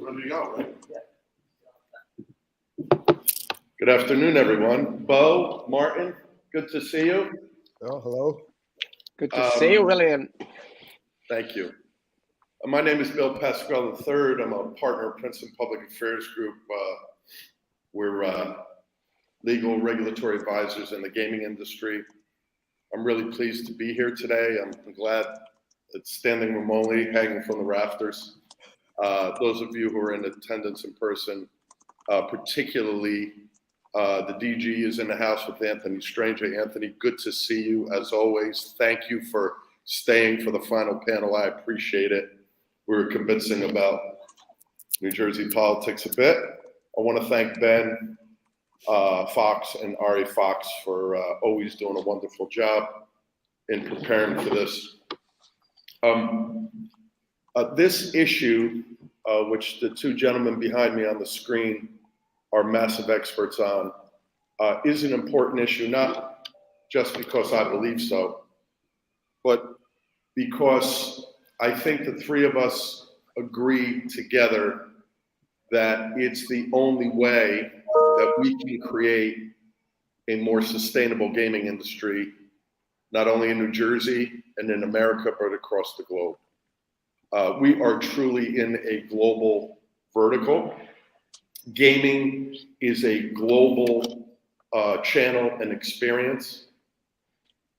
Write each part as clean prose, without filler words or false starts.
Ready to go, right? Good afternoon, everyone. Bo, Martin, good to see you. Oh, hello. Good to see you, William. Thank you. My name is Bill Pasquale III. I'm a partner of Princeton Public Affairs Group. We're legal regulatory advisors in the gaming industry. I'm really pleased to be here today. I'm glad it's standing room only, hanging from the rafters. Those of you who are in attendance in person, particularly the DG is in the house with Anthony Stranger. Anthony, good to see you as always. Thank you for staying for the final panel. I appreciate it. We were convincing about New Jersey politics a bit. I want to thank Ben Fox and Ari Fox for always doing a wonderful job in preparing for this. This issue, which the two gentlemen behind me on the screen are massive experts on, is an important issue, not just because I believe so, but because I think the three of us agree together that it's the only way that we can create a more sustainable gaming industry, not only in New Jersey and in America, but across the globe. We are truly in a global vertical. Gaming is a global channel and experience.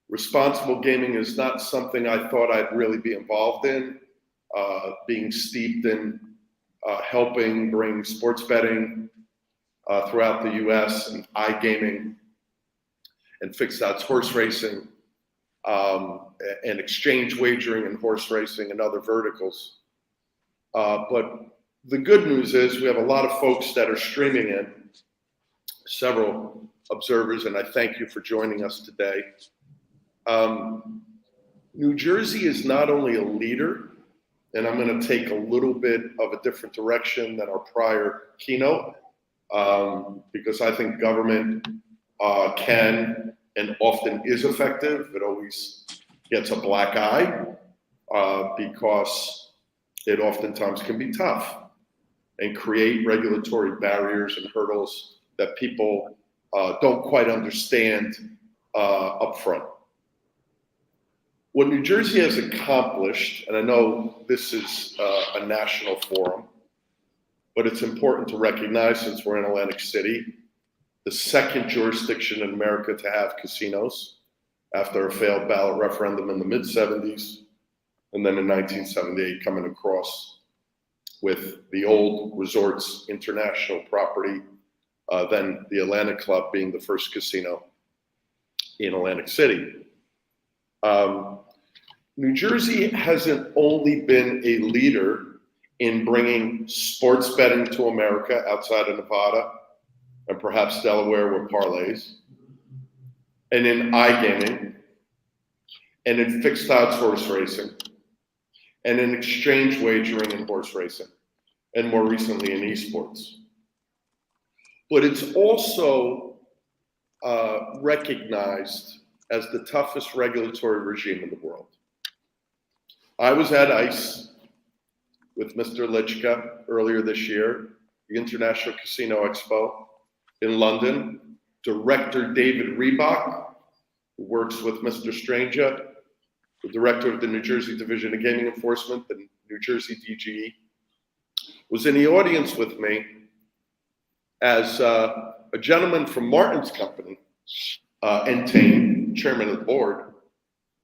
Responsible gaming is not something I thought I'd really be involved in, being steeped in helping bring sports betting throughout the US and iGaming and fixed odds horse racing and exchange wagering and horse racing and other verticals. But the good news is we have a lot of folks that are streaming in, several observers, and I thank you for joining us today. New Jersey is not only a leader, and I'm going to take a little bit of a different direction than our prior keynote, because I think government can and often is effective. It always gets a black eye because it oftentimes can be tough and create regulatory barriers and hurdles that people don't quite understand up front. What New Jersey has accomplished, and I know this is a national forum, but it's important to recognize since we're in Atlantic City, the second jurisdiction in America to have casinos after a failed ballot referendum in the mid-70s, and then in 1978 coming across with the old Resorts International property, then the Atlantic Club being the first casino in Atlantic City. New Jersey hasn't only been a leader in bringing sports betting to America outside of Nevada and perhaps Delaware with parlays, and in iGaming, and in fixed odds horse racing, and in exchange wagering and horse racing, and more recently in esports. But it's also recognized as the toughest regulatory regime in the world. I was at ICE with Mr. Lichka earlier this year, the International Casino Expo in London. Director David Reebok, who works with Mr. Stranger, the director of the New Jersey Division of Gaming Enforcement, the New Jersey DGE, was in the audience with me as a gentleman from Martin's company, Entain, chairman of the board,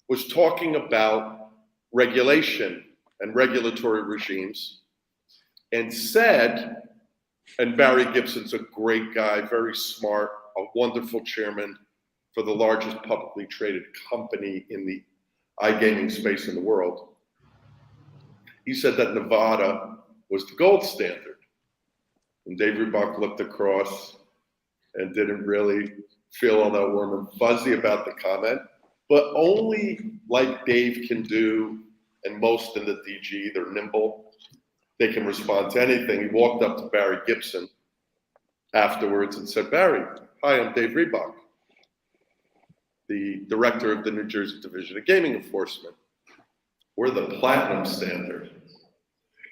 was talking about regulation and regulatory regimes and said, and Barry Gibson's a great guy, very smart, a wonderful chairman for the largest publicly traded company in the iGaming space in the world. He said that Nevada was the gold standard. And Dave Reebok looked across and didn't really feel all that warm and fuzzy about the comment, but only like Dave can do, and most in the DG, they're nimble. They can respond to anything. He walked up to Barry Gibson afterwards and said, "Barry, hi, I'm Dave Reebok, the director of the New Jersey Division of Gaming Enforcement. We're the platinum standard."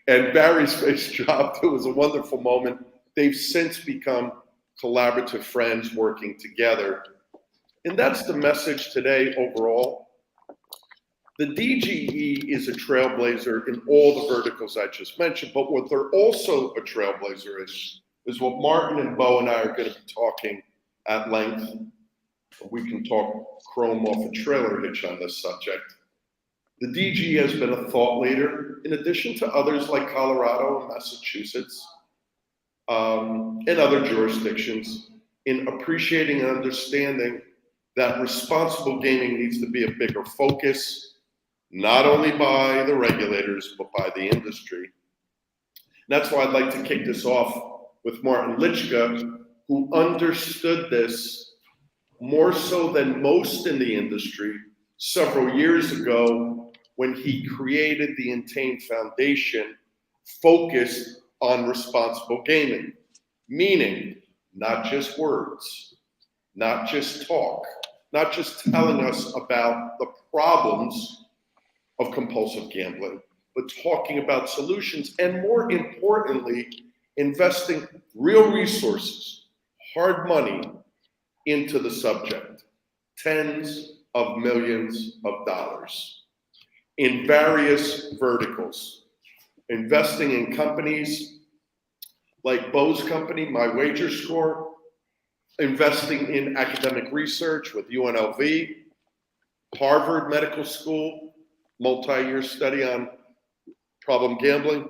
and Barry's face dropped. It was a wonderful moment. They've since become collaborative friends working together. And that's the message today overall. The DGE is a trailblazer in all the verticals I just mentioned, but what they're also a trailblazer is what Martin and Bo and I are going to be talking at length. We can talk chrome off a trailer hitch on this subject. The DGE has been a thought leader, in addition to others like Colorado and Massachusetts, and other jurisdictions, in appreciating and understanding that responsible gaming needs to be a bigger focus, not only by the regulators, but by the industry. And that's why I'd like to kick this off with Martin Litschka, who understood this more so than most in the industry several years ago when he created the Entain Foundation focused on responsible gaming, meaning not just words, not just talk, not just telling us about the problems of compulsive gambling, but talking about solutions, and more importantly, investing real resources, hard money into the subject, tens of millions of dollars in various verticals, investing in companies like Bo's company, My Wager Score, investing in academic research with UNLV, Harvard Medical School, multi-year study on problem gambling,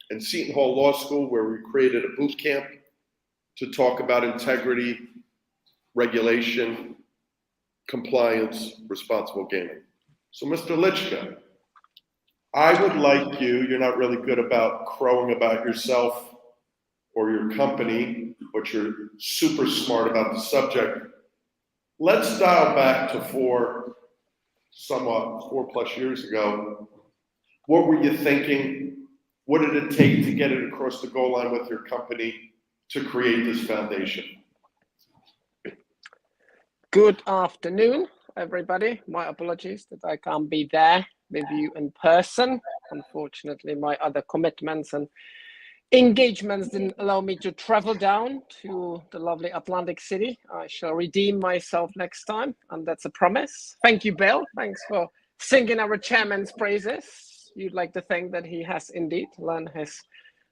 and Seton Hall Law School, where we created a boot camp to talk about integrity, regulation, compliance, responsible gaming. So Mr. Litschka, I would like you're not really good about crowing about yourself or your company, but you're super smart about the subject. Let's dial back to 4+ years ago. What were you thinking? What did it take to get it across the goal line with your company to create this foundation? Good afternoon, everybody. My apologies that I can't be there with you in person. Unfortunately, my other commitments and engagements didn't allow me to travel down to the lovely Atlantic City. I shall redeem myself next time, and that's a promise. Thank you, Bill. Thanks for singing our chairman's praises. You'd like to think that he has indeed learned his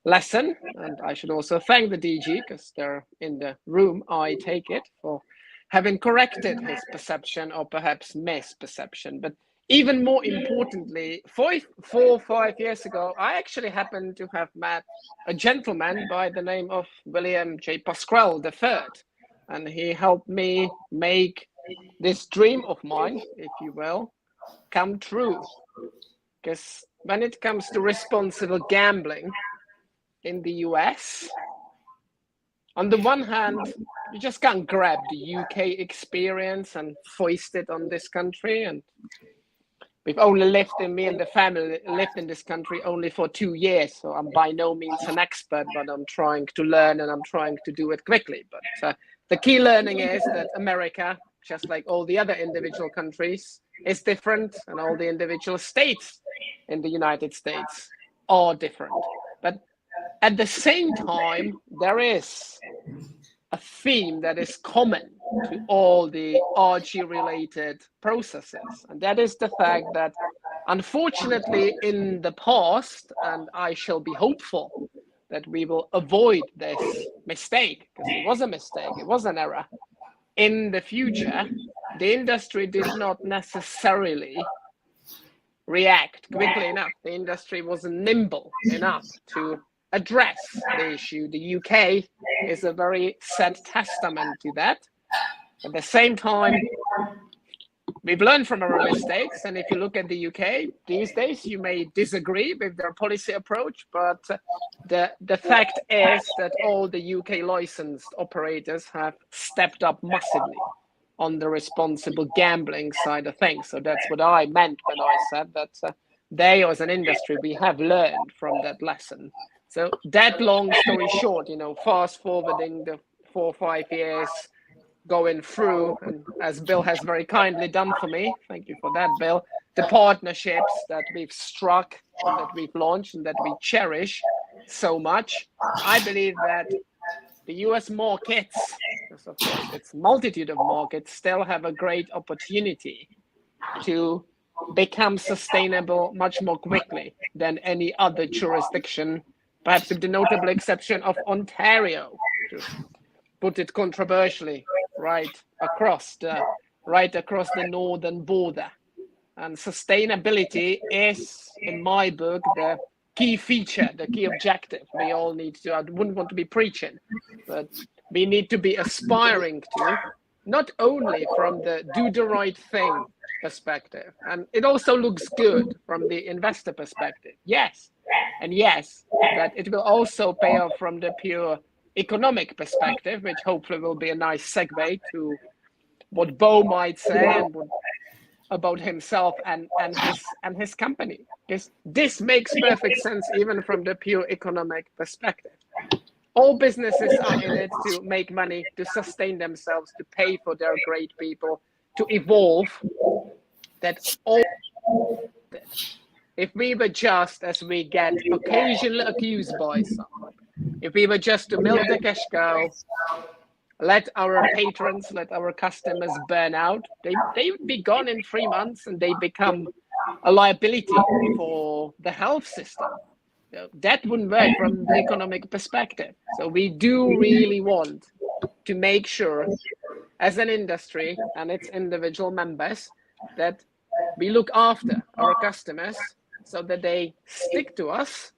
lesson. And I should also thank the DG, because they're in the room, I take it, for having corrected his perception or perhaps misperception. But even more importantly, 4 or 5 years ago, I actually happened to have met a gentleman by the name of William J. Pasquale III, and he helped me make this dream of mine, if you will, come true. Because when it comes to responsible gambling in the US, on the one hand, you just can't grab the UK experience and foist it on this country. And we've only lived in, me and the family lived in this country only for 2 years. So I'm by no means an expert, but I'm trying to learn and I'm trying to do it quickly. But the key learning is that America, just like all the other individual countries, is different, and all the individual states in the United States are different. But at the same time, there is a theme that is common to all the RG-related processes, and that is the fact that, unfortunately, in the past, and I shall be hopeful that we will avoid this mistake, because it was a mistake, it was an error. In the future, the industry did not necessarily react quickly enough. The industry wasn't nimble enough to address the issue. The UK is a very sad testament to that. At the same time, we've learned from our mistakes, and if you look at the UK these days, you may disagree with their policy approach, but the fact is that all the UK licensed operators have stepped up massively on the responsible gambling side of things. So that's what I meant when I said that they, as an industry, we have learned from that lesson. So that long story short, fast forwarding the 4 or 5 years, going through, and as Bill has very kindly done for me, thank you for that, Bill, the partnerships that we've struck and that we've launched and that we cherish so much. I believe that the US markets, because of course it's multitude of markets, still have a great opportunity to become sustainable much more quickly than any other jurisdiction, perhaps with the notable exception of Ontario, to put it controversially, right across the northern border. And sustainability is, in my book, the key feature, the key objective. We all need to, I wouldn't want to be preaching, but we need to be aspiring to, not only from the do the right thing perspective, and it also looks good from the investor perspective. Yes, and yes, but it will also pay off from the pure economic perspective, which hopefully will be a nice segue to what Bo might say and what about himself and his company. This makes perfect sense even from the pure economic perspective. All businesses are in it to make money, to sustain themselves, to pay for their great people, to evolve. That's all. If we were just, as we get occasionally accused by some, if we were just to milk the cash cow, let our patrons, let our customers burn out, they would be gone in 3 months and they become a liability for the health system. That wouldn't work from the economic perspective. So we do really want to make sure as an industry and its individual members that we look after our customers so that they stick to us,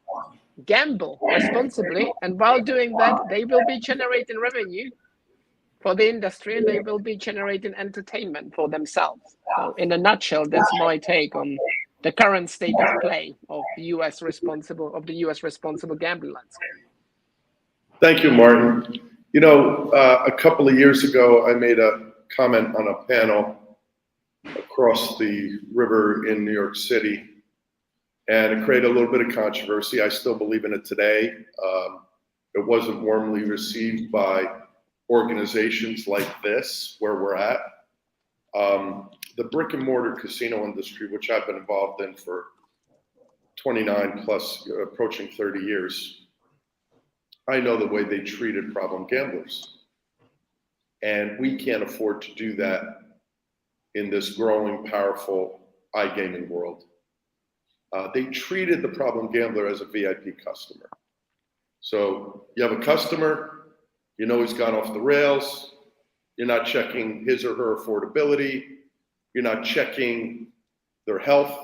gamble responsibly, and while doing that, they will be generating revenue for the industry and they will be generating entertainment for themselves. So in a nutshell, that's my take on the current state of play of the US responsible gambling landscape. Thank you, Martin. You know, a couple of years ago, I made a comment on a panel across the river in New York City, and it created a little bit of controversy. I still believe in it today. It wasn't warmly received by organizations like this, where we're at. The brick and mortar casino industry, which I've been involved in for 29 plus, approaching 30 years, I know the way they treated problem gamblers. And we can't afford to do that in this growing, powerful iGaming world. They treated the problem gambler as a VIP customer. So you have a customer, you know he's gone off the rails, you're not checking his or her affordability, you're not checking their health,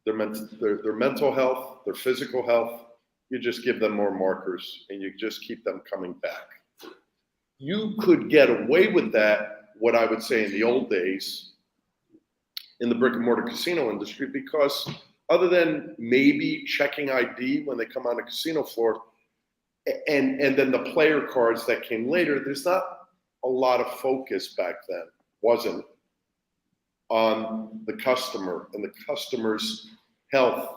their mental health, their physical health. You just give them more markers and you just keep them coming back. You could get away with that, what I would say in the old days, in the brick and mortar casino industry, because other than maybe checking ID when they come on the casino floor, and then the player cards that came later, there's not a lot of focus back then, wasn't, on the customer and the customer's health,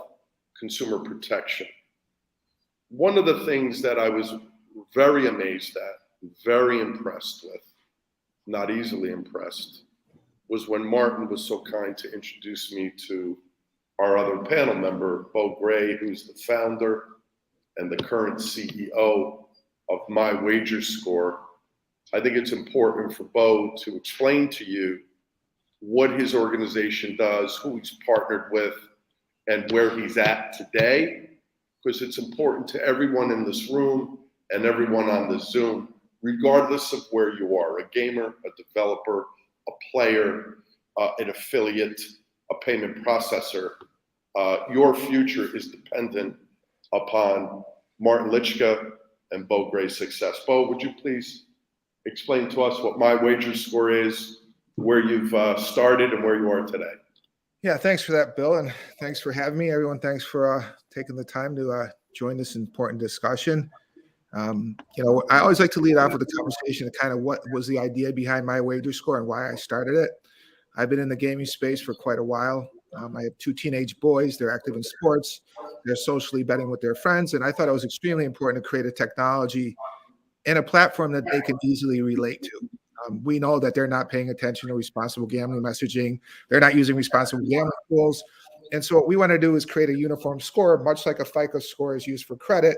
consumer protection. One of the things that I was very amazed at, very impressed with, not easily impressed, was when Martin was so kind to introduce me to our other panel member, Bo Gray, who's the founder and the current CEO of My Wager Score. I think it's important for Bo to explain to you what his organization does, who he's partnered with, and where he's at today, because it's important to everyone in this room and everyone on the Zoom, regardless of where you are, a gamer, a developer, a player, an affiliate, a payment processor. Your future is dependent upon Martin Lichka and Bo Gray's success. Bo, would you please explain to us what My Wager Score is, where you've started and where you are today? Yeah, thanks for that, Bill, and thanks for having me. Everyone, thanks for taking the time to join this important discussion. I always like to lead off with a conversation of kind of what was the idea behind My Wager Score and why I started it. I've been in the gaming space for quite a while. I have 2 teenage boys. They're active in sports. They're socially betting with their friends, and I thought it was extremely important to create a technology and a platform that they could easily relate to. We know that they're not paying attention to responsible gambling messaging. They're not using responsible gambling tools. And so what we want to do is create a uniform score, much like a FICO score is used for credit,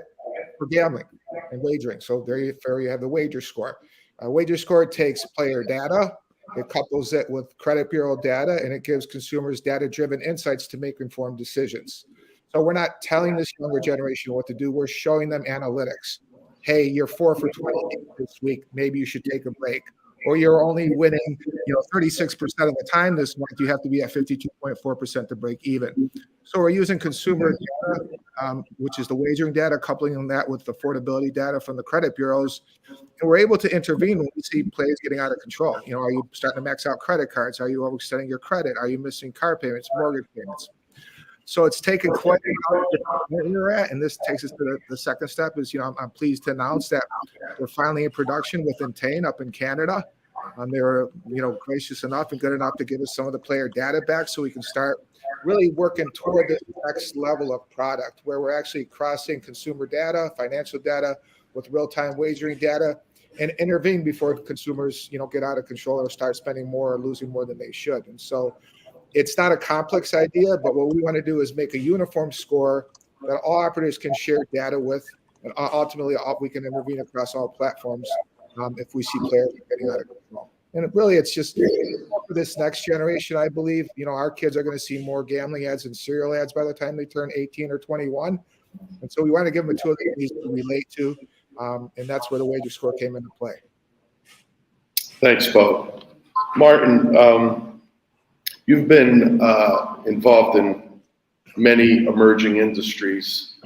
for gambling and wagering. So there you have the wager score. A wager score takes player data, it couples it with credit bureau data, and it gives consumers data-driven insights to make informed decisions. So we're not telling this younger generation what to do. We're showing them analytics. Hey, you're 4 for 28 this week. Maybe you should take a break. Or you're only winning, 36% of the time this month. You have to be at 52.4% to break even. So we're using consumer data, which is the wagering data, coupling that with affordability data from the credit bureaus. And we're able to intervene when we see players getting out of control. Are you starting to max out credit cards? Are you overextending your credit? Are you missing car payments, mortgage payments? So it's taken quite a while to where you're at, and this takes us to the second step. Is I'm pleased to announce that we're finally in production with Entain up in Canada. They were gracious enough and good enough to give us some of the player data back, so we can start really working toward the next level of product, where we're actually crossing consumer data, financial data with real-time wagering data, and intervene before consumers get out of control or start spending more or losing more than they should. And so it's not a complex idea, but what we want to do is make a uniform score that all operators can share data with, and ultimately we can intervene across all platforms if we see players getting out of control. And really, it's just for this next generation, I believe, our kids are going to see more gambling ads and serial ads by the time they turn 18 or 21. And so we want to give them a tool that needs to relate to, and that's where the wager score came into play. Thanks, Bo. Martin, you've been involved in many emerging industries.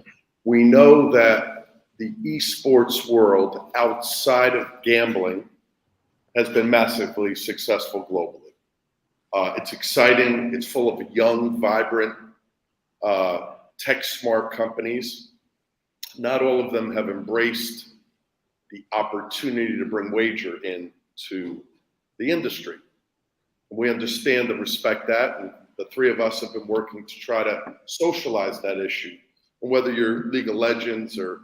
We know that the esports world outside of gambling has been massively successful globally. It's exciting. It's full of young, vibrant, tech-smart companies. Not all of them have embraced the opportunity to bring wager into the industry. We understand and respect that, and the three of us have been working to try to socialize that issue. And whether you're League of Legends or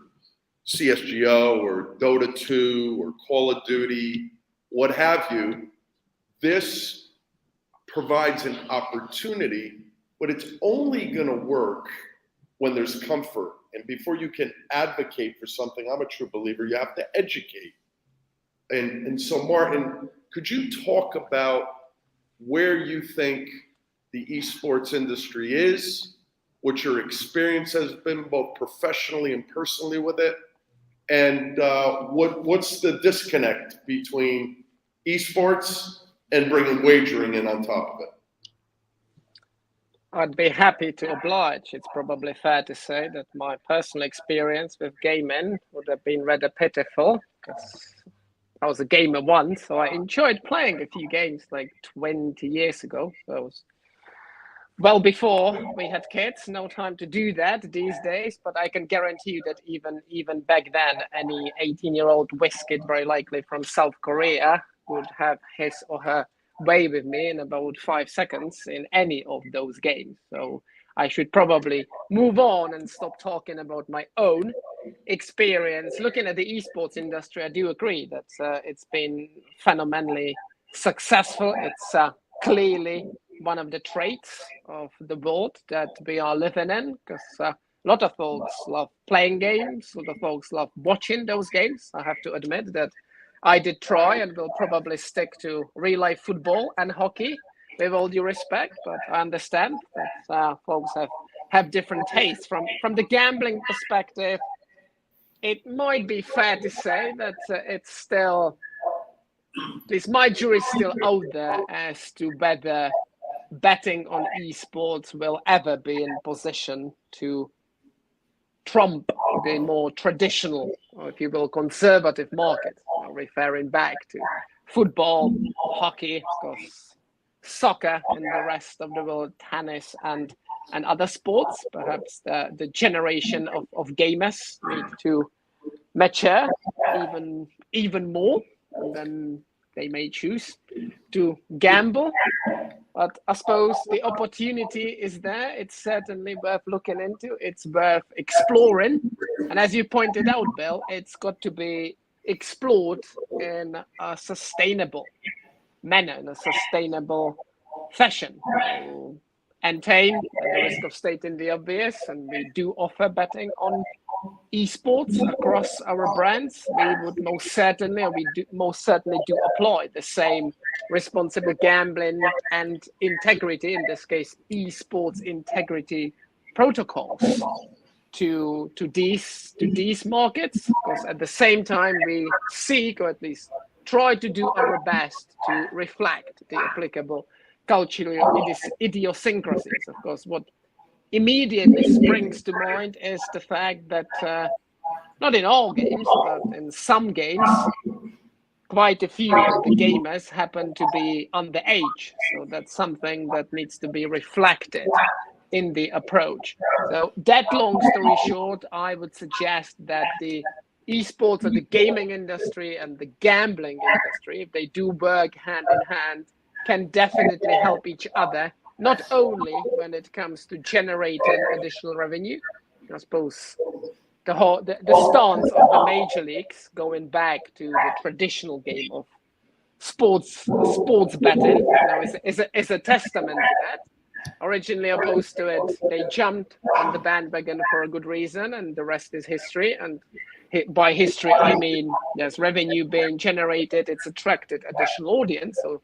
CSGO or Dota 2 or Call of Duty, what have you, this provides an opportunity, but it's only going to work when there's comfort. And before you can advocate for something, I'm a true believer, you have to educate. And so, Martin, could you talk about where you think the esports industry is, what your experience has been both professionally and personally with it, and what's the disconnect between esports and bringing wagering in on top of it? I'd be happy to oblige. It's probably fair to say that my personal experience with gaming would have been rather pitiful, because I was a gamer once, so I enjoyed playing a few games like 20 years ago. So it was well before we had kids. No time to do that these days, but I can guarantee you that even back then, any 18-year-old whiz kid, very likely from South Korea, would have his or her way with me in about 5 seconds in any of those games. So I should probably move on and stop talking about my own experience. Looking at the esports industry, I do agree that it's been phenomenally successful. It's clearly one of the traits of the world that we are living in, because a lot of folks love playing games, a lot of folks love watching those games. I have to admit that I did try and will probably stick to real life football and hockey, with all due respect, but I understand that folks have different tastes. From the gambling perspective, it might be fair to say that it's still, at least my jury's still out there as to whether betting on esports will ever be in position to trump the more traditional, or if you will, conservative market, referring back to football, hockey, of course, soccer in the rest of the world, tennis and other sports. Perhaps the generation of gamers need to mature even more, and then they may choose to gamble. But I suppose the opportunity is there. It's certainly worth looking into. It's worth exploring. And as you pointed out, Bill, it's got to be explored in a sustainable manner, in a sustainable fashion. So, Entain, at the risk of stating the obvious, and we do offer betting on esports across our brands. We would most certainly, or we do most certainly do apply the same responsible gambling and integrity, in this case, esports integrity protocols to these markets, because at the same time we seek, or at least try to do our best to reflect the applicable cultural idiosyncrasies. Of course, what immediately springs to mind is the fact that not in all games, but in some games, quite a few of the gamers happen to be underage. So that's something that needs to be reflected in the approach. So that long story short, I would suggest that the esports or the gaming industry and the gambling industry, if they do work hand in hand, can definitely help each other, not only when it comes to generating additional revenue. I suppose the stance of the major leagues going back to the traditional game of sports betting, is a testament to that. Originally opposed to it, they jumped on the bandwagon for a good reason, and the rest is history. And by history, I mean there's revenue being generated, it's attracted additional audience. So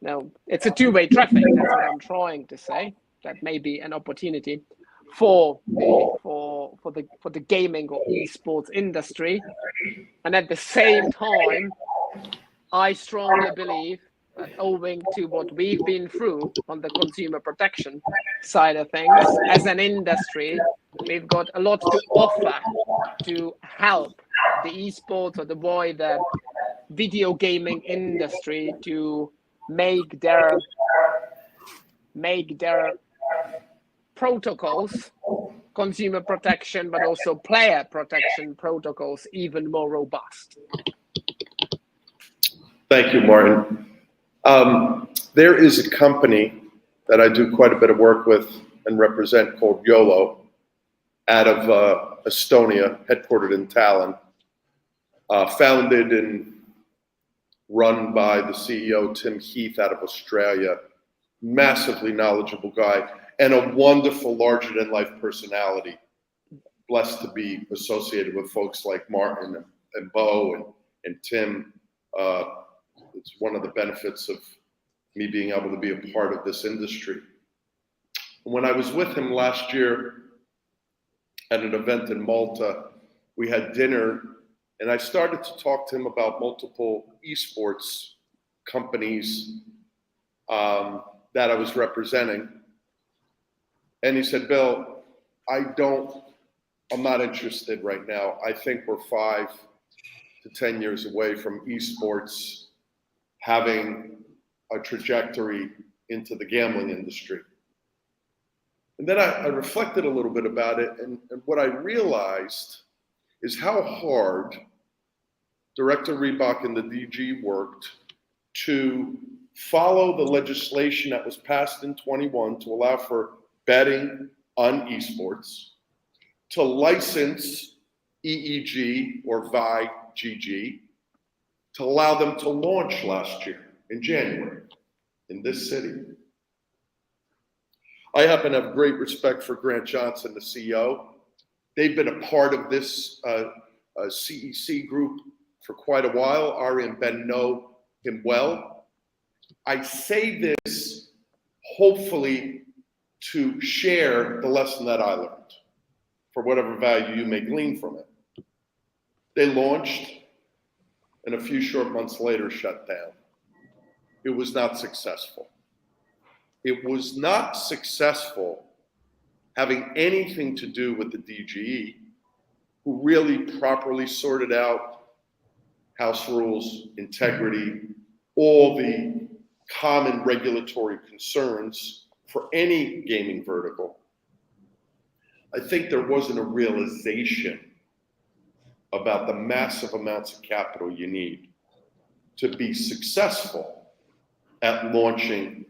now it's a two-way traffic. That's what I'm trying to say. That may be an opportunity for the gaming or esports industry. And at the same time, I strongly believe that owing to what we've been through on the consumer protection side of things, as an industry, we've got a lot to offer to help the esports or the wider video gaming industry to make their protocols, consumer protection, but also player protection protocols even more robust. Thank you, Martin. There is a company that I do quite a bit of work with and represent called YOLO out of Estonia, headquartered in Tallinn, founded and run by the CEO, Tim Heath, out of Australia. Massively knowledgeable guy and a wonderful larger-than-life personality. Blessed to be associated with folks like Martin and Bo and Tim. It's one of the benefits of me being able to be a part of this industry. When I was with him last year at an event in Malta, we had dinner, and I started to talk to him about multiple esports companies that I was representing. And he said, Bill, I'm not interested right now. I think we're 5 to 10 years away from esports having a trajectory into the gambling industry. And then I reflected a little bit about it, and what I realized is how hard Director Reebok and the DG worked to follow the legislation that was passed in 21 to allow for betting on esports, to license EEG or VIGG, to allow them to launch last year in January in this city. I happen to have great respect for Grant Johnson, the CEO. They've been a part of this CEC group for quite a while. Ari and Ben know him well. I say this hopefully to share the lesson that I learned for whatever value you may glean from it. They launched and a few short months later shut down. It was not successful. It was not successful having anything to do with the DGE, who really properly sorted out house rules, integrity, all the common regulatory concerns for any gaming vertical. I think there wasn't a realization about the massive amounts of capital you need to be successful at launching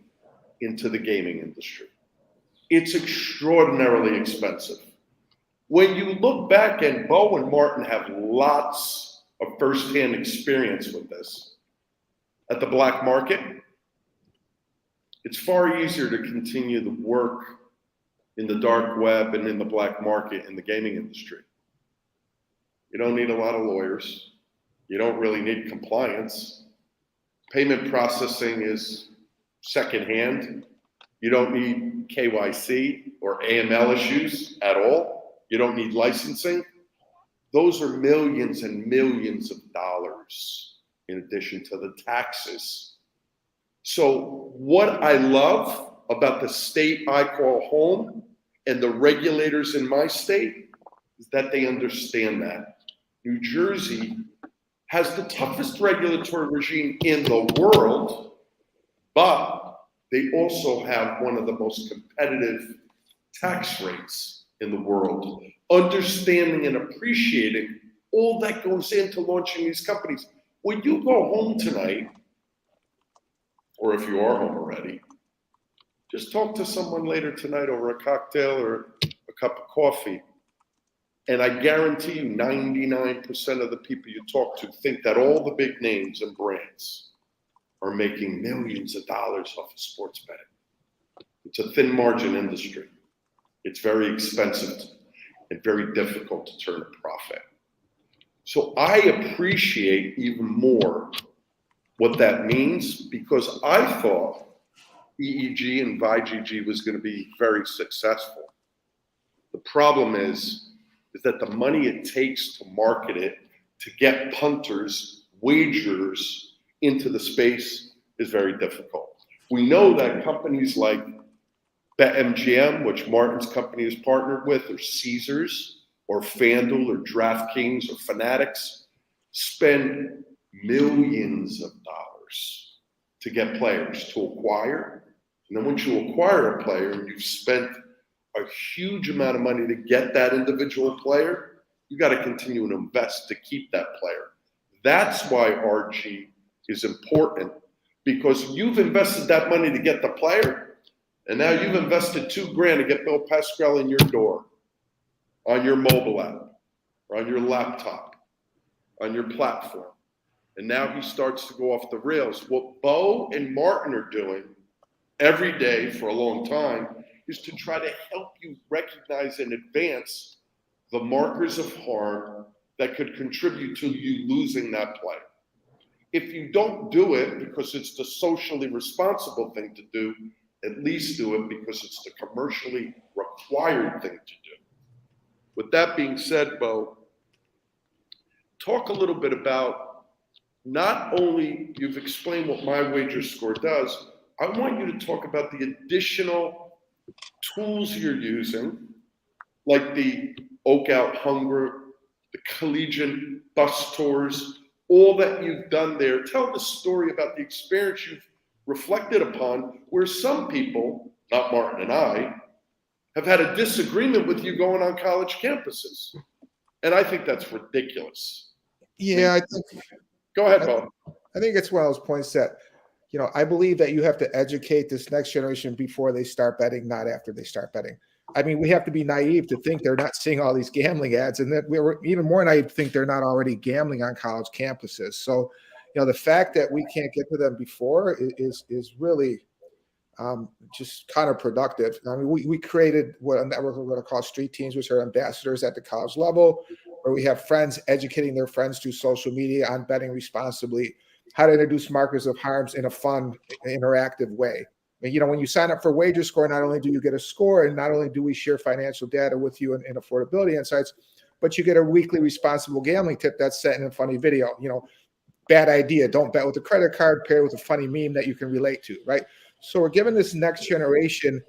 into the gaming industry. It's extraordinarily expensive. When you look back, and Bo and Martin have lots of firsthand experience with this. At the black market, it's far easier to continue the work in the dark web and in the black market in the gaming industry. You don't need a lot of lawyers. You don't really need compliance. Payment processing is secondhand. You don't need KYC or AML issues at all. You don't need licensing. Those are millions and millions of dollars in addition to the taxes. So what I love about the state I call home and the regulators in my state is that they understand that. New Jersey has the toughest regulatory regime in the world, but they also have one of the most competitive tax rates in the world. Understanding and appreciating all that goes into launching these companies. When you go home tonight, or if you are home already, just talk to someone later tonight over a cocktail or a cup of coffee. And I guarantee you 99% of the people you talk to think that all the big names and brands are making millions of dollars off of sports betting. It's a thin margin industry. It's very expensive and very difficult to turn a profit. So I appreciate even more what that means, because I thought EEG and VIGG was going to be very successful. The problem is that the money it takes to market it, to get punters, wagers into the space is very difficult. We know that companies like BetMGM, which Martin's company is partnered with, or Caesars, or FanDuel, or DraftKings, or Fanatics, spend millions of dollars to get players to acquire. And then once you acquire a player and you've spent a huge amount of money to get that individual player, you got to continue to invest to keep that player. That's why RG is important, because you've invested that money to get the player, and now you've invested $2,000 to get Bill Pasquale in your door, on your mobile app, or on your laptop, on your platform. And now he starts to go off the rails. What Bo and Martin are doing every day for a long time is to try to help you recognize in advance the markers of harm that could contribute to you losing that player. If you don't do it because it's the socially responsible thing to do, at least do it because it's the commercially required thing to do. With that being said, Bo, talk a little bit about, not only you've explained what My Wager Score does, I want you to talk about the additional tools you're using, like the Oak Out Hunger, the collegiate bus tours, all that you've done there. Tell the story about the experience you've reflected upon, where some people, not Martin and I, have had a disagreement with you going on college campuses. And I think that's ridiculous. Yeah, I think. Go ahead, Bo. I think it's one of those points that, I believe that you have to educate this next generation before they start betting, not after they start betting. I mean, we have to be naive to think they're not seeing all these gambling ads, and that we're even more naive to think they're not already gambling on college campuses. So, the fact that we can't get to them before is really just counterproductive. I mean, we created what a network we're going to call street teams, which are ambassadors at the college level, where we have friends educating their friends through social media on betting responsibly, how to introduce markers of harms in a fun, interactive way. I mean, when you sign up for Wager Score, not only do you get a score, and not only do we share financial data with you and affordability insights, but you get a weekly responsible gambling tip that's set in a funny video. Bad idea, don't bet with a credit card, paired with a funny meme that you can relate to, right? So we're giving this next generation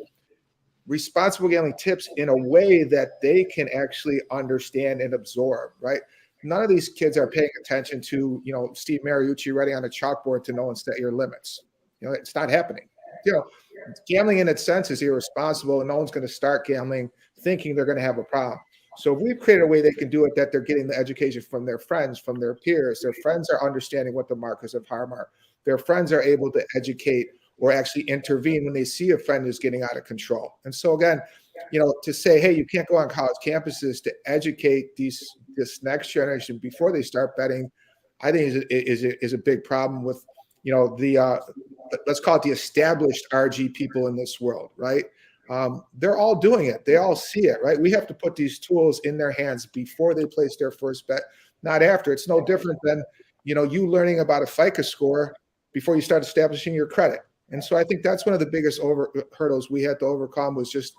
responsible gambling tips in a way that they can actually understand and absorb, right? None of these kids are paying attention to, Steve Mariucci writing on a chalkboard to know and set your limits. It's not happening. Gambling in its sense is irresponsible, and no one's going to start gambling thinking they're going to have a problem. So if we've created a way they can do it, that they're getting the education from their friends, from their peers. Their friends are understanding what the markers of harm are. Their friends are able to educate or actually intervene when they see a friend is getting out of control. And so again, to say, hey, you can't go on college campuses to educate this next generation before they start betting, I think is a big problem with, let's call it the established RG people in this world, right? They're all doing it. They all see it, right? We have to put these tools in their hands before they place their first bet, not after. It's no different than, you learning about a FICO score before you start establishing your credit. And so I think that's one of the biggest hurdles we had to overcome, was just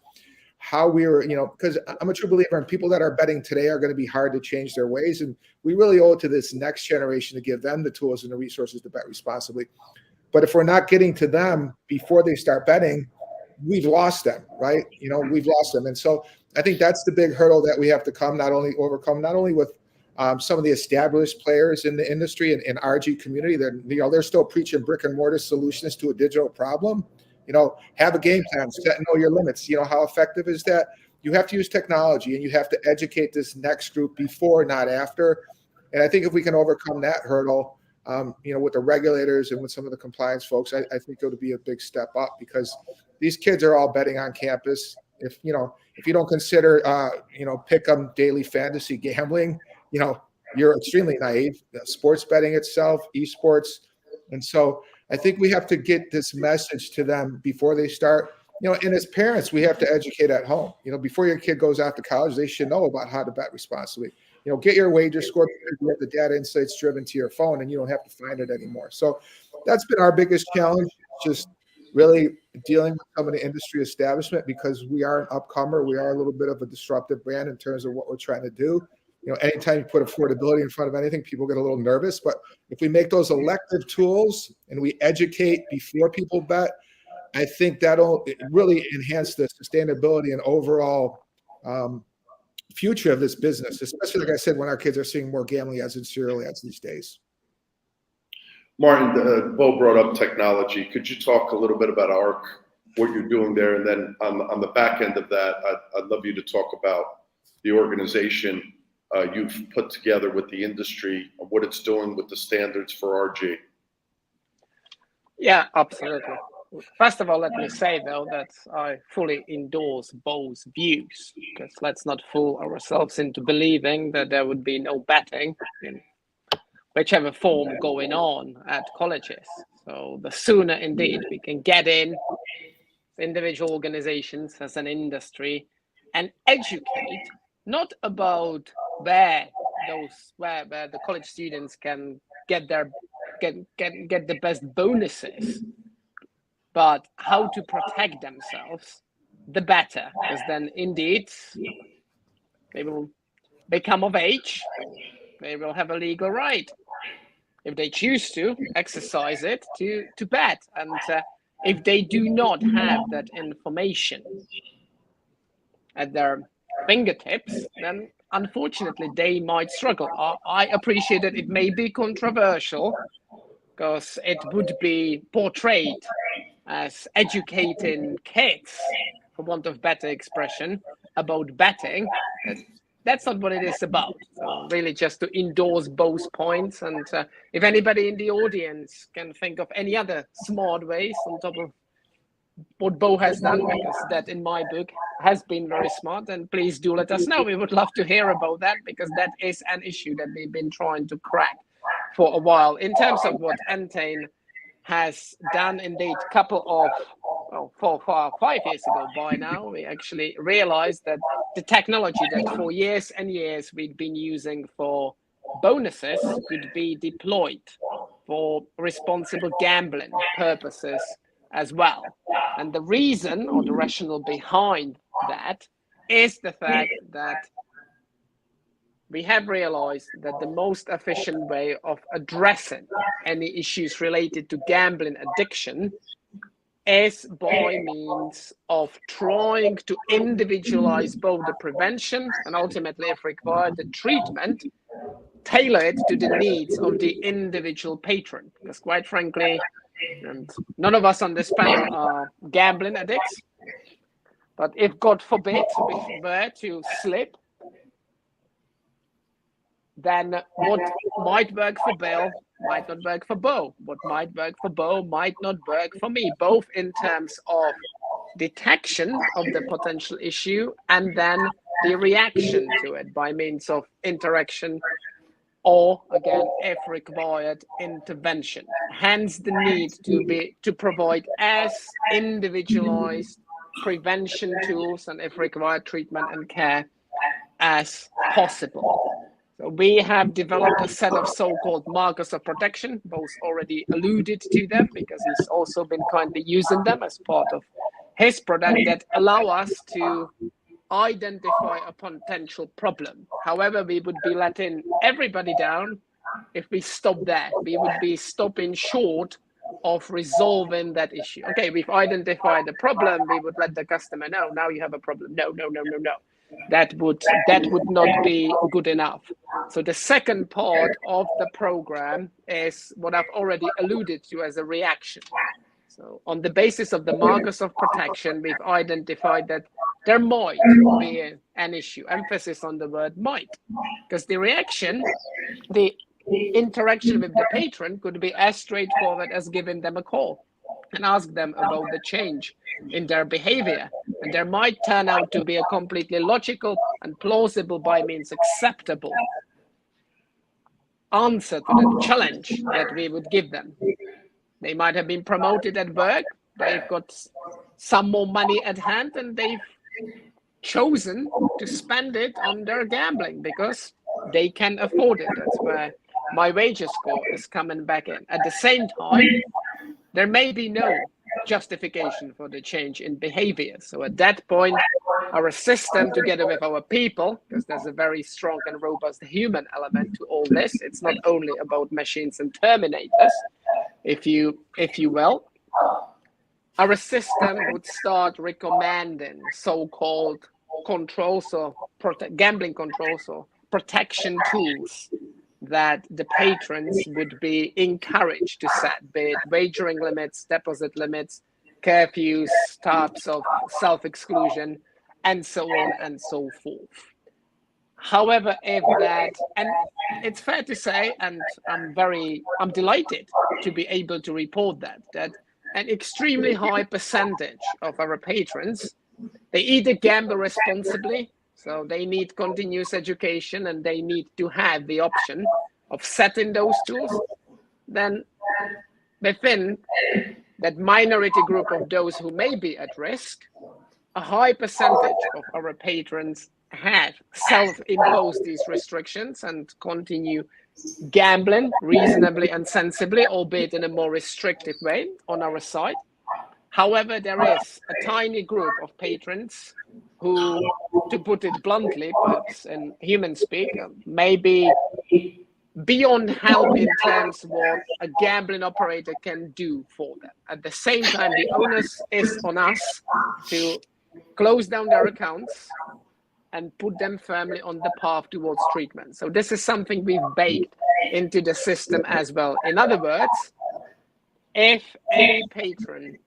how we were, because I'm a true believer in people that are betting today are going to be hard to change their ways. And we really owe it to this next generation to give them the tools and the resources to bet responsibly. But if we're not getting to them before they start betting, we've lost them, right? We've lost them. And so I think that's the big hurdle that we have to overcome, not only with some of the established players in the industry and RG community that, they're still preaching brick and mortar solutions to a digital problem. Have a game plan, set and know your limits. How effective is that? You have to use technology, and you have to educate this next group before, not after. And I think if we can overcome that hurdle, with the regulators and with some of the compliance folks, I think it'll be a big step up, because these kids are all betting on campus. If you don't consider, pick 'em daily fantasy gambling, you're extremely naive. Sports betting itself, esports. And so I think we have to get this message to them before they start. And as parents, we have to educate at home. Before your kid goes out to college, they should know about how to bet responsibly. Get your wager score, you have the data insights driven to your phone, and you don't have to find it anymore. So that's been our biggest challenge, just really dealing with some of the industry establishment, because we are an upcomer. We are a little bit of a disruptive brand in terms of what we're trying to do. Anytime you put affordability in front of anything, people get a little nervous. But if we make those elective tools and we educate before people bet, I think that'll really enhance the sustainability and overall future of this business, especially, like I said, when our kids are seeing more gambling ads and serial ads these days. Martin, Bo brought up technology. Could you talk a little bit about ARC, what you're doing there? And then on the back end of that, I'd love you to talk about the organization you've put together with the industry, what it's doing with the standards for RG. Yeah, absolutely. First of all, let me say, though, that I fully endorse Bo's views, because let's not fool ourselves into believing that there would be no betting in whichever form going on at colleges. So the sooner, indeed, we can get in individual organizations as an industry and educate, not about where the college students can get the best bonuses, but how to protect themselves, the better, because then indeed they will become of age, they will have a legal right, if they choose to exercise it, to bet. And if they do not have that information at their fingertips, then unfortunately they might struggle. I appreciate that it may be controversial, because it would be portrayed as educating kids, for want of better expression, about betting. That's not what it is about. So really just to endorse Bo's points. And if anybody in the audience can think of any other smart ways on top of what Bo has done, because that in my book has been very smart, then please do let us know. We would love to hear about that, because that is an issue that we've been trying to crack for a while. In terms of what Entain has done, indeed, couple of 5 years ago by now, we actually realized that the technology that for years and years we'd been using for bonuses could be deployed for responsible gambling purposes as well. And the reason, or the rationale behind that, is the fact that we have realized that the most efficient way of addressing any issues related to gambling addiction is by means of trying to individualize both the prevention and ultimately, if required, the treatment, tailor it to the needs of the individual patron. Because quite frankly, and none of us on this panel are gambling addicts, but if God forbid we were to slip, then what might work for Bill might not work for Bo. What might work for Bo might not work for me, both in terms of detection of the potential issue and then the reaction to it by means of interaction or, again, if required, intervention. Hence the need to provide as individualized prevention tools and, if required, treatment and care as possible. So we have developed a set of so-called markers of protection. Both already alluded to them because he's also been kindly using them as part of his product that allow us to identify a potential problem. However, we would be letting everybody down if we stop there. We would be stopping short of resolving that issue. Okay, we've identified the problem. We would let the customer know, now you have a problem. No. That would not be good enough. So the second part of the program is what I've already alluded to as a reaction. So on the basis of the markers of protection, we've identified that there might be an issue, emphasis on the word might, because the reaction, the interaction with the patron could be as straightforward as giving them a call and ask them about the change in their behavior. And there might turn out to be a completely logical and plausible, by means acceptable answer to the challenge that we would give them. They might have been promoted at work, they've got some more money at hand, and they've chosen to spend it on their gambling because they can afford it. That's where my wager score is coming back in. At the same time, there may be no justification for the change in behavior. So at that point, our system, together with our people, because there's a very strong and robust human element to all this, it's not only about machines and terminators, if you will, our system would start recommending so-called controls or gambling controls or protection tools that the patrons would be encouraged to set, be it wagering limits, deposit limits, curfews, types of self-exclusion, and so on and so forth. However, if that, and it's fair to say, and I'm delighted to be able to report that an extremely high percentage of our patrons, they either gamble responsibly, so they need continuous education and they need to have the option of setting those tools. Then within that minority group of those who may be at risk, a high percentage of our patrons have self-imposed these restrictions and continue gambling reasonably and sensibly, albeit in a more restrictive way on our side. However, there is a tiny group of patrons who, to put it bluntly, perhaps in human speak, may be beyond help in terms of what a gambling operator can do for them. At the same time, the onus is on us to close down their accounts and put them firmly on the path towards treatment. So this is something we've baked into the system as well. In other words, if any patron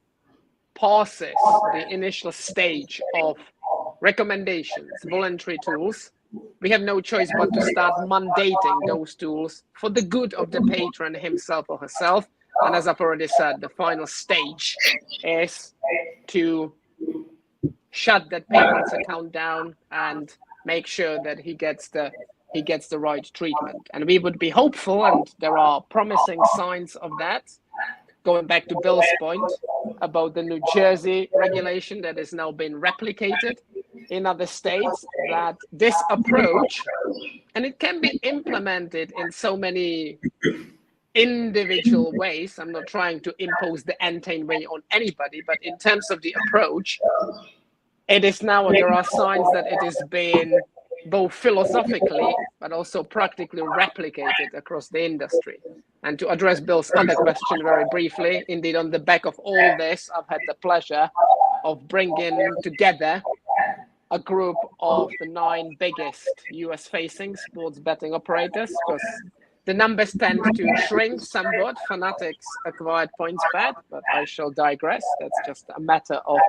passes the initial stage of recommendations, voluntary tools, we have no choice but to start mandating those tools for the good of the patron himself or herself. And as I've already said, the final stage is to shut that patron's account down and make sure that he gets the right treatment. And we would be hopeful, and there are promising signs of that, going back to Bill's point about the New Jersey regulation that has now been replicated in other states, that this approach, and it can be implemented in so many individual ways. I'm not trying to impose the Entain way on anybody, but in terms of the approach, it is now, there are signs that it is being both philosophically but also practically replicated across the industry. And to address Bill's other question very briefly, indeed, on the back of all this, I've had the pleasure of bringing together a group of the 9 biggest US-facing sports betting operators, because the numbers tend to shrink somewhat. Fanatics acquired PointsBet, but I shall digress. That's just a matter of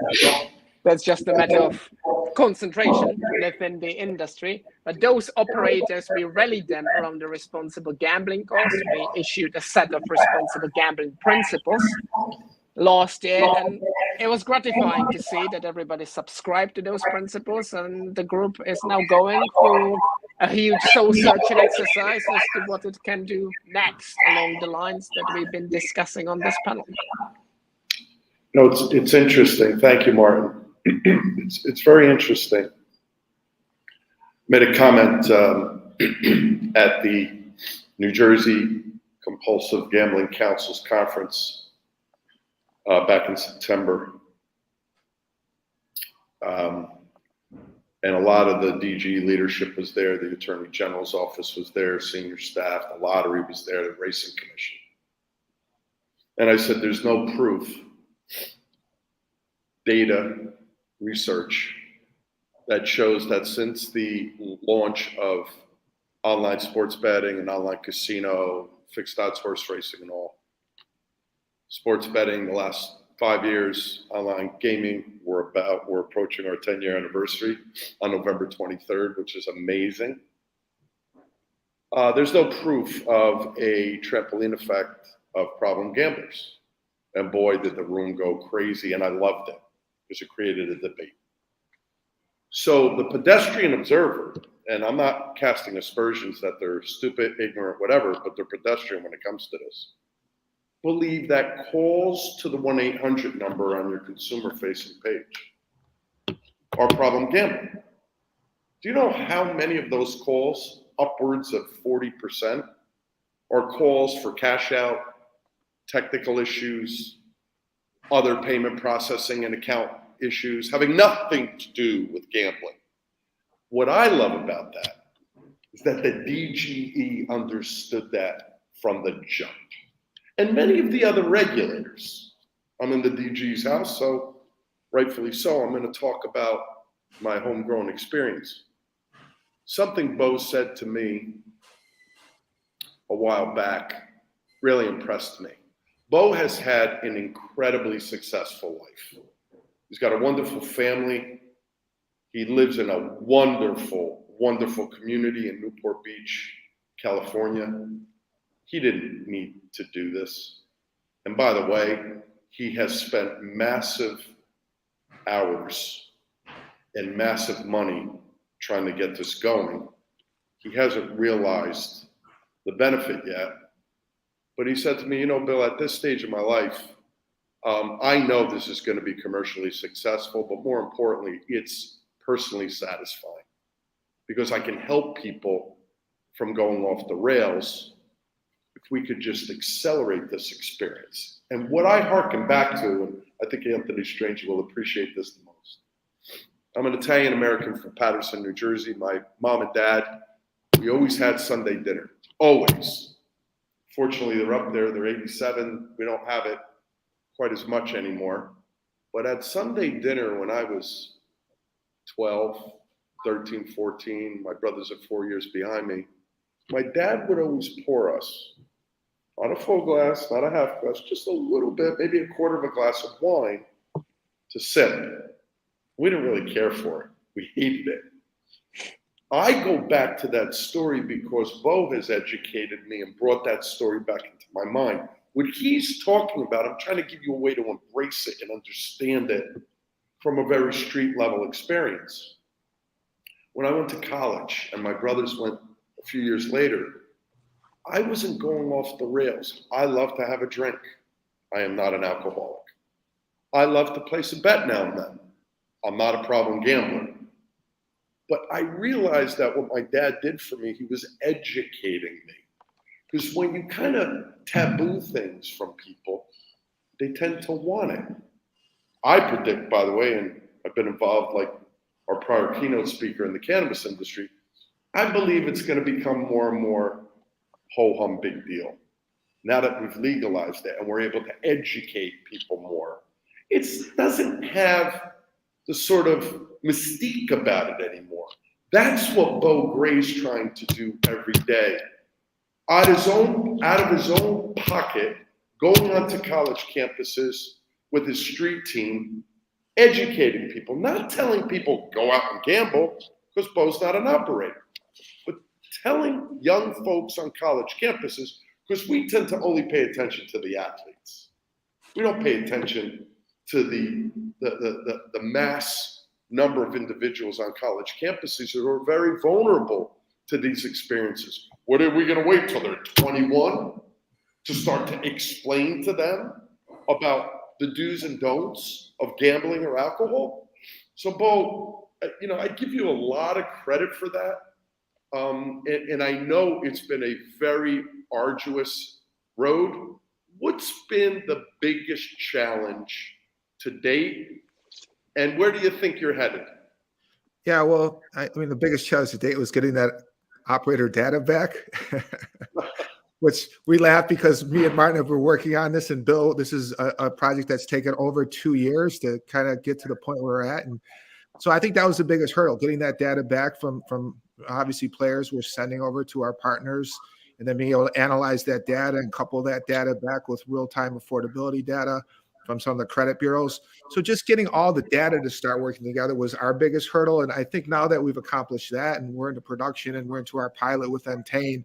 concentration within the industry. But those operators, we rallied them around the responsible gambling cause. We issued a set of responsible gambling principles last year, and it was gratifying to see that everybody subscribed to those principles, and the group is now going through a huge soul-searching exercise as to what it can do next along the lines that we've been discussing on this panel. No, it's interesting. Thank you, Martin. It's very interesting. Made a comment at the New Jersey Compulsive Gambling Council's conference back in September. And a lot of the DG leadership was there. The Attorney General's office was there, senior staff, the lottery was there, the racing commission. And I said, there's no proof, data, research that shows that since the launch of online sports betting and online casino, fixed odds horse racing and all, sports betting the last 5 years, online gaming, we're approaching our 10-year anniversary on November 23rd, which is amazing. There's no proof of a trampoline effect of problem gamblers. And boy, did the room go crazy, and I loved it because it created a debate. So the pedestrian observer, and I'm not casting aspersions that they're stupid, ignorant, whatever, but they're pedestrian when it comes to this, believe that calls to the 1-800 number on your consumer-facing page are problem gambling. Do you know how many of those calls, upwards of 40%, are calls for cash out, technical issues, other payment processing and account issues, having nothing to do with gambling? What I love about that is that the DGE understood that from the jump. And many of the other regulators, I'm in the DG's house, so rightfully so, I'm going to talk about my homegrown experience. Something Bo said to me a while back really impressed me. Bo has had an incredibly successful life. He's got a wonderful family. He lives in a wonderful, wonderful community in Newport Beach, California. He didn't need to do this. And by the way, he has spent massive hours and massive money trying to get this going. He hasn't realized the benefit yet. But he said to me, you know, Bill, at this stage of my life, I know this is going to be commercially successful, but more importantly, it's personally satisfying because I can help people from going off the rails if we could just accelerate this experience. And what I hearken back to, and I think Anthony Strange will appreciate this the most. I'm an Italian American from Paterson, New Jersey. My mom and dad, we always had Sunday dinner, always. Fortunately, they're up there, they're 87. We don't have it quite as much anymore. But at Sunday dinner when I was 12, 13, 14, my brothers are 4 years behind me, my dad would always pour us, not a full glass, not a half glass, just a little bit, maybe a quarter of a glass of wine to sip. We didn't really care for it. We hated it. I go back to that story because Bo has educated me and brought that story back into my mind. What he's talking about, I'm trying to give you a way to embrace it and understand it from a very street level experience. When I went to college and my brothers went a few years later, I wasn't going off the rails. I love to have a drink. I am not an alcoholic. I love to place a bet now and then. I'm not a problem gambler. But I realized that what my dad did for me, he was educating me. Because when you kind of taboo things from people, they tend to want it. I predict, by the way, and I've been involved like our prior keynote speaker in the cannabis industry, I believe it's going to become more and more ho-hum big deal. Now that we've legalized it and we're able to educate people more, it doesn't have the sort of mystique about it anymore. That's what Bo Gray's trying to do every day. Out of his own pocket, going onto college campuses with his street team educating people, not telling people go out and gamble, because Bo's not an operator, but telling young folks on college campuses, because we tend to only pay attention to the athletes. We don't pay attention to the mass number of individuals on college campuses who are very vulnerable to these experiences. What are we going to wait till they're 21 to start to explain to them about the do's and don'ts of gambling or alcohol? So, Bo, I give you a lot of credit for that. And I know it's been a very arduous road. What's been the biggest challenge to date, and where do you think you're headed? Yeah, well, I mean, the biggest challenge to date was getting that operator data back, which we laugh because me and Martin have been working on this, and Bill, this is a project that's taken over 2 years to kind of get to the point where we're at. And so I think that was the biggest hurdle, getting that data back from obviously players we're sending over to our partners, and then being able to analyze that data and couple that data back with real-time affordability data from some of the credit bureaus. So just getting all the data to start working together was our biggest hurdle. And I think now that we've accomplished that and we're into production and we're into our pilot with Entain,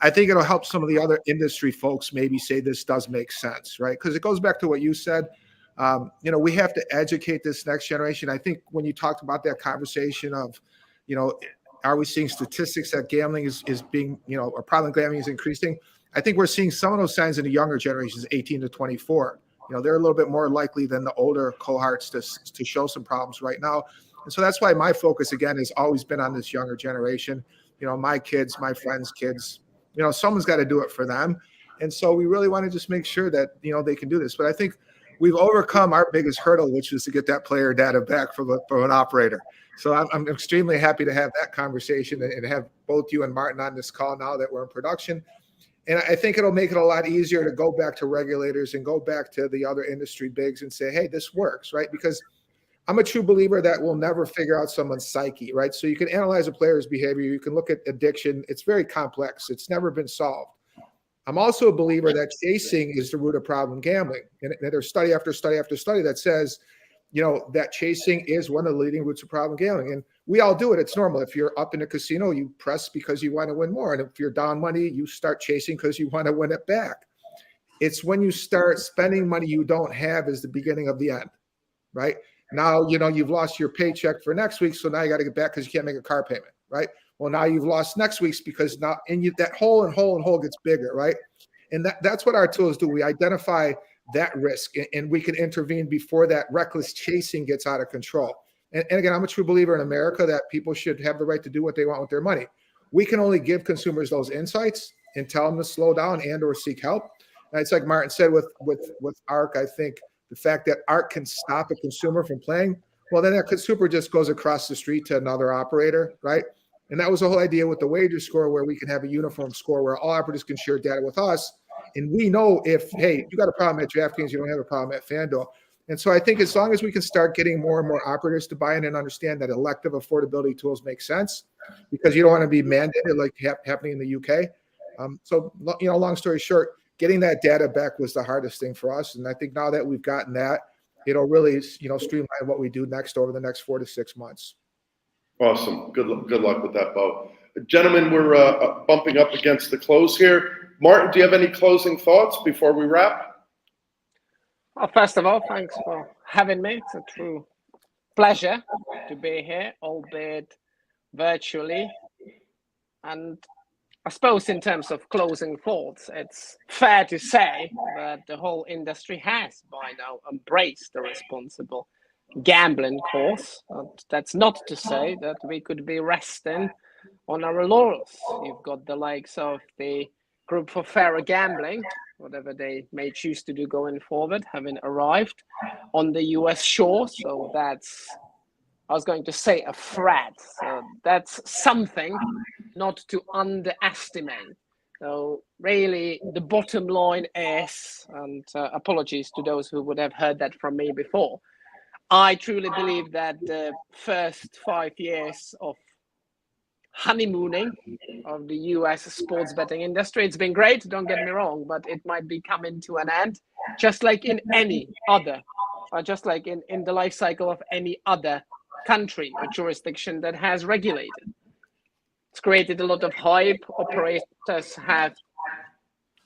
I think it'll help some of the other industry folks maybe say this does make sense, right? Because it goes back to what you said. We have to educate this next generation. I think when you talked about that conversation of, are we seeing statistics that gambling is being, or problem gambling is increasing? I think we're seeing some of those signs in the younger generations, 18 to 24. They're a little bit more likely than the older cohorts to show some problems right now. And so that's why my focus, again, has always been on this younger generation. My kids, my friends' kids, someone's got to do it for them. And so we really want to just make sure that, they can do this. But I think we've overcome our biggest hurdle, which was to get that player data back from an operator. So I'm extremely happy to have that conversation and have both you and Martin on this call now that we're in production. And I think it'll make it a lot easier to go back to regulators and go back to the other industry bigs and say, hey, this works, right? Because I'm a true believer that we'll never figure out someone's psyche, right? So you can analyze a player's behavior. You can look at addiction. It's very complex. It's never been solved. I'm also a believer that chasing is the root of problem gambling. And there's study after study after study that says, that chasing is one of the leading roots of problem gambling. And we all do it. It's normal. If you're up in a casino, you press because you want to win more. And if you're down money, you start chasing because you want to win it back. It's when you start spending money you don't have is the beginning of the end, right? Now, you've lost your paycheck for next week. So now you got to get back because you can't make a car payment, right? Well, now you've lost next week's because now, that hole and hole and hole gets bigger, right? And that's what our tools do. We identify that risk and we can intervene before that reckless chasing gets out of control. And again, I'm a true believer in America that people should have the right to do what they want with their money. We can only give consumers those insights and tell them to slow down and or seek help. And it's like Martin said with ARC, I think the fact that ARC can stop a consumer from playing, well, then that consumer just goes across the street to another operator, right? And that was the whole idea with the wager score, where we can have a uniform score where all operators can share data with us. And we know if, hey, you got a problem at DraftKings, you don't have a problem at FanDuel. And so I think as long as we can start getting more and more operators to buy in and understand that elective affordability tools make sense, because you don't want to be mandated like happening in the UK. Long story short, getting that data back was the hardest thing for us. And I think now that we've gotten that, it'll really, streamline what we do next over the next 4 to 6 months. Awesome. Good luck with that, Bo. Gentlemen, we're bumping up against the close here. Martin, do you have any closing thoughts before we wrap? Well, first of all, thanks for having me. It's a true pleasure to be here, albeit virtually. And I suppose in terms of closing thoughts, it's fair to say that the whole industry has by now embraced the responsible gambling course. That's not to say that we could be resting on our laurels. You've got the likes of the Group for Fairer Gambling, whatever they may choose to do going forward, having arrived on the US shore. So that's, I was going to say, a threat. So that's something not to underestimate. So really, the bottom line is, and apologies to those who would have heard that from me before, I truly believe that the first 5 years of honeymooning of the US sports betting industry, it's been great, don't get me wrong, but it might be coming to an end, just like in any other just like in the life cycle of any other country or jurisdiction that has regulated. It's created a lot of hype. Operators have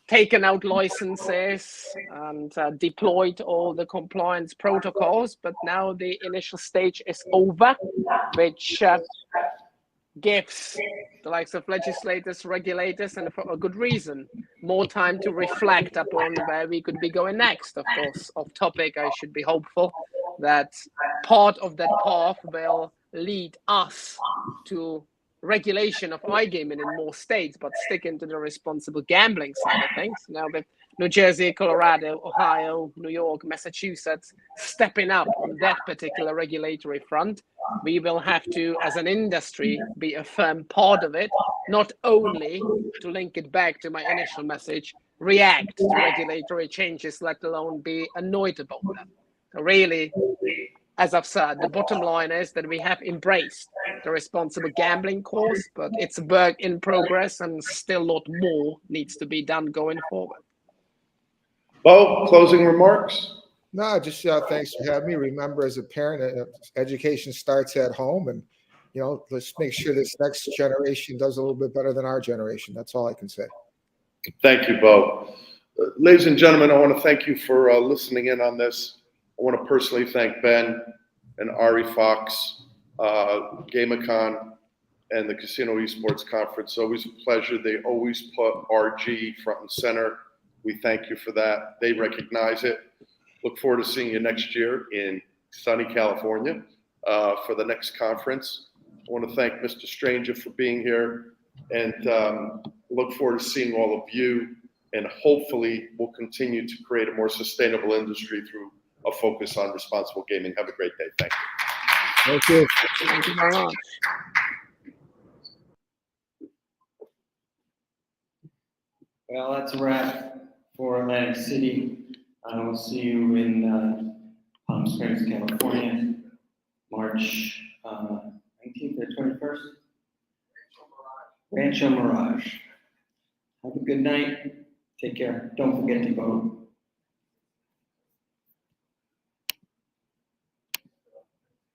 taken out licenses and deployed all the compliance protocols, but now the initial stage is over, which gives the likes of legislators, regulators, and for a good reason, more time to reflect upon where we could be going next. Of course, off topic, I should be hopeful that part of that path will lead us to regulation of iGaming in more states, but sticking to the responsible gambling side of things. Now with New Jersey, Colorado, Ohio, New York, Massachusetts stepping up on that particular regulatory front, we will have to, as an industry, be a firm part of it, not only to link it back to my initial message, react to regulatory changes, let alone be annoyed about them. So really, as I've said, the bottom line is that we have embraced the responsible gambling course, but it's a work in progress and still a lot more needs to be done going forward. Bo, closing remarks? No, just thanks for having me. Remember, as a parent, education starts at home, and let's make sure this next generation does a little bit better than our generation. That's all I can say. Thank you, Bo. Ladies and gentlemen, I want to thank you for listening in on this. I want to personally thank Ben and Ari Fox, GameCon, and the Casino Esports Conference. Always a pleasure. They always put RG front and center. We thank you for that. They recognize it. Look forward to seeing you next year in sunny California for the next conference. I want to thank Mr. Stranger for being here, and look forward to seeing all of you. And hopefully we'll continue to create a more sustainable industry through a focus on responsible gaming. Have a great day. Thank you. Thank you. Thank you very much. Well, that's a wrap for Atlantic City. We'll see you in Palm Springs, California, March 19th or 21st. Rancho Mirage. Have a good night. Take care. Don't forget to vote.